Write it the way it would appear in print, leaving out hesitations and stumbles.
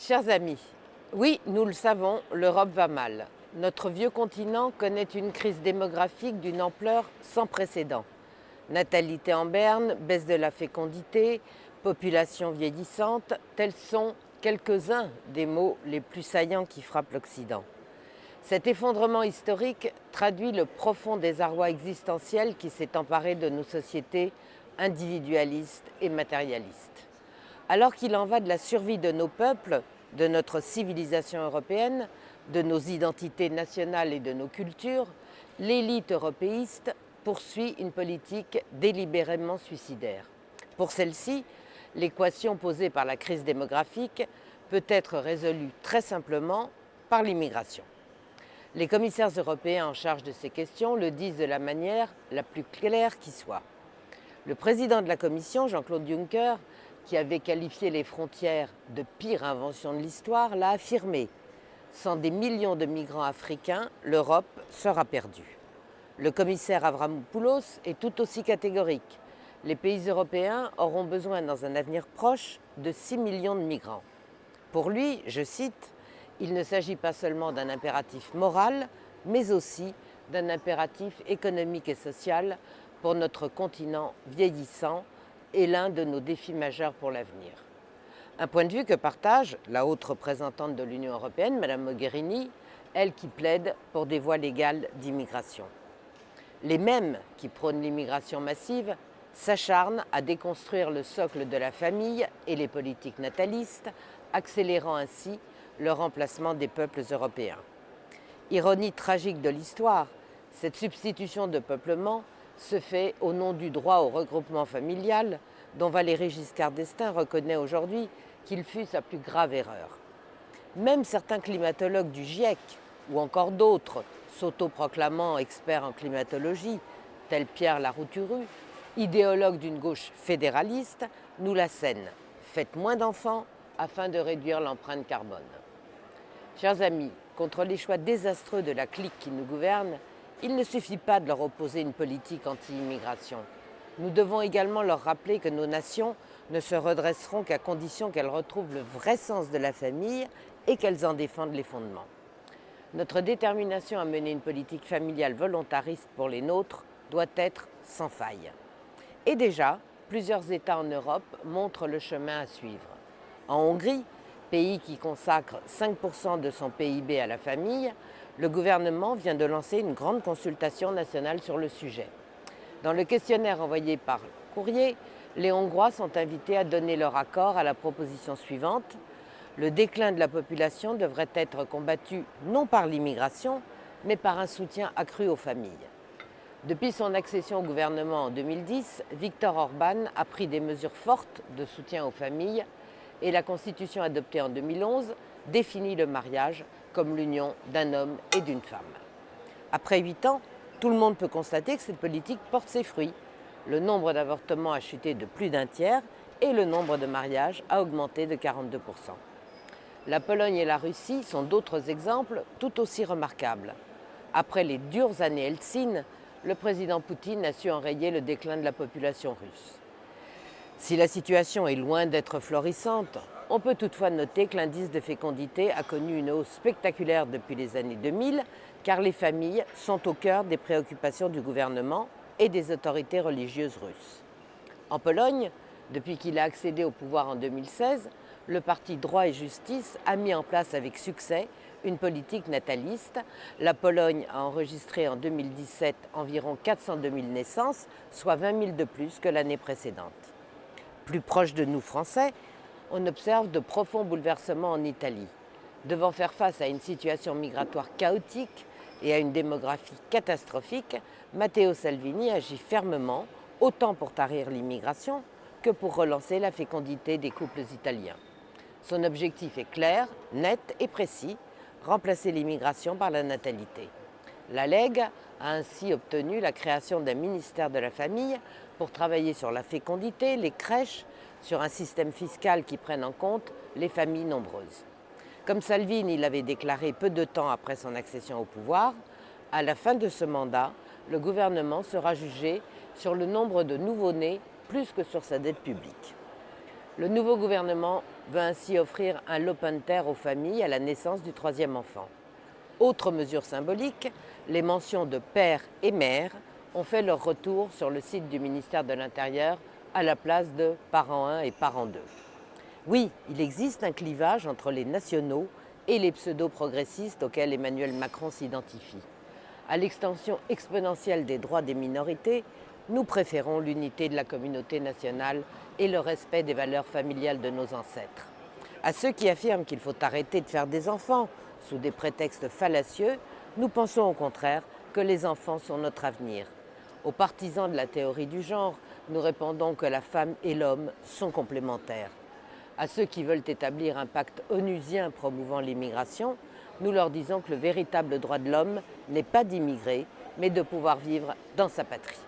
Chers amis, oui, nous le savons, l'Europe va mal. Notre vieux continent connaît une crise démographique d'une ampleur sans précédent. Natalité en berne, baisse de la fécondité, population vieillissante, tels sont quelques-uns des mots les plus saillants qui frappent l'Occident. Cet effondrement historique traduit le profond désarroi existentiel qui s'est emparé de nos sociétés individualistes et matérialistes. Alors qu'il en va de la survie de nos peuples, de notre civilisation européenne, de nos identités nationales et de nos cultures, l'élite européiste poursuit une politique délibérément suicidaire. Pour celle-ci, l'équation posée par la crise démographique peut être résolue très simplement par l'immigration. Les commissaires européens en charge de ces questions le disent de la manière la plus claire qui soit. Le président de la Commission, Jean-Claude Juncker, qui avait qualifié les frontières de pire invention de l'histoire, l'a affirmé. Sans des millions de migrants africains, l'Europe sera perdue. Le commissaire Avramopoulos est tout aussi catégorique. Les pays européens auront besoin dans un avenir proche de 6 millions de migrants. Pour lui, je cite, « Il ne s'agit pas seulement d'un impératif moral, mais aussi d'un impératif économique et social pour notre continent vieillissant et l'un de nos défis majeurs pour l'avenir. » Un point de vue que partage la haute représentante de l'Union européenne, Mme Mogherini, elle qui plaide pour des voies légales d'immigration. Les mêmes qui prônent l'immigration massive s'acharnent à déconstruire le socle de la famille et les politiques natalistes, accélérant ainsi le remplacement des peuples européens. Ironie tragique de l'histoire, cette substitution de peuplement se fait au nom du droit au regroupement familial dont Valéry Giscard d'Estaing reconnaît aujourd'hui qu'il fut sa plus grave erreur. Même certains climatologues du GIEC ou encore d'autres s'autoproclamant experts en climatologie, tels Pierre Larouturou, idéologue d'une gauche fédéraliste, nous l'assènent. Faites moins d'enfants afin de réduire l'empreinte carbone. Chers amis, contre les choix désastreux de la clique qui nous gouverne, il ne suffit pas de leur opposer une politique anti-immigration. Nous devons également leur rappeler que nos nations ne se redresseront qu'à condition qu'elles retrouvent le vrai sens de la famille et qu'elles en défendent les fondements. Notre détermination à mener une politique familiale volontariste pour les nôtres doit être sans faille. Et déjà, plusieurs États en Europe montrent le chemin à suivre. En Hongrie, pays qui consacre 5% de son PIB à la famille, le gouvernement vient de lancer une grande consultation nationale sur le sujet. Dans le questionnaire envoyé par courrier, les Hongrois sont invités à donner leur accord à la proposition suivante. Le déclin de la population devrait être combattu non par l'immigration, mais par un soutien accru aux familles. Depuis son accession au gouvernement en 2010, Viktor Orban a pris des mesures fortes de soutien aux familles et la Constitution adoptée en 2011 définit le mariage comme l'union d'un homme et d'une femme. Après 8 ans, tout le monde peut constater que cette politique porte ses fruits. Le nombre d'avortements a chuté de plus d'un tiers et le nombre de mariages a augmenté de 42%. La Pologne et la Russie sont d'autres exemples tout aussi remarquables. Après les dures années Eltsine, le président Poutine a su enrayer le déclin de la population russe. Si la situation est loin d'être florissante, on peut toutefois noter que l'indice de fécondité a connu une hausse spectaculaire depuis les années 2000, car les familles sont au cœur des préoccupations du gouvernement et des autorités religieuses russes. En Pologne, depuis qu'il a accédé au pouvoir en 2016, le parti Droit et Justice a mis en place avec succès une politique nataliste. La Pologne a enregistré en 2017 environ 402 000 naissances, soit 20 000 de plus que l'année précédente. Plus proche de nous, Français, on observe de profonds bouleversements en Italie. Devant faire face à une situation migratoire chaotique et à une démographie catastrophique, Matteo Salvini agit fermement, autant pour tarir l'immigration que pour relancer la fécondité des couples italiens. Son objectif est clair, net et précis, remplacer l'immigration par la natalité. La Lega a ainsi obtenu la création d'un ministère de la famille pour travailler sur la fécondité, les crèches, sur un système fiscal qui prenne en compte les familles nombreuses. Comme Salvini l'avait déclaré peu de temps après son accession au pouvoir, à la fin de ce mandat, le gouvernement sera jugé sur le nombre de nouveau-nés plus que sur sa dette publique. Le nouveau gouvernement veut ainsi offrir un lopin-de-terre aux familles à la naissance du troisième enfant. Autre mesure symbolique, les mentions de père et mère ont fait leur retour sur le site du ministère de l'Intérieur à la place de parent 1 et parent 2. Oui, il existe un clivage entre les nationaux et les pseudo-progressistes auxquels Emmanuel Macron s'identifie. À l'extension exponentielle des droits des minorités, nous préférons l'unité de la communauté nationale et le respect des valeurs familiales de nos ancêtres. À ceux qui affirment qu'il faut arrêter de faire des enfants sous des prétextes fallacieux, nous pensons au contraire que les enfants sont notre avenir. Aux partisans de la théorie du genre, nous répondons que la femme et l'homme sont complémentaires. À ceux qui veulent établir un pacte onusien promouvant l'immigration, nous leur disons que le véritable droit de l'homme n'est pas d'immigrer, mais de pouvoir vivre dans sa patrie.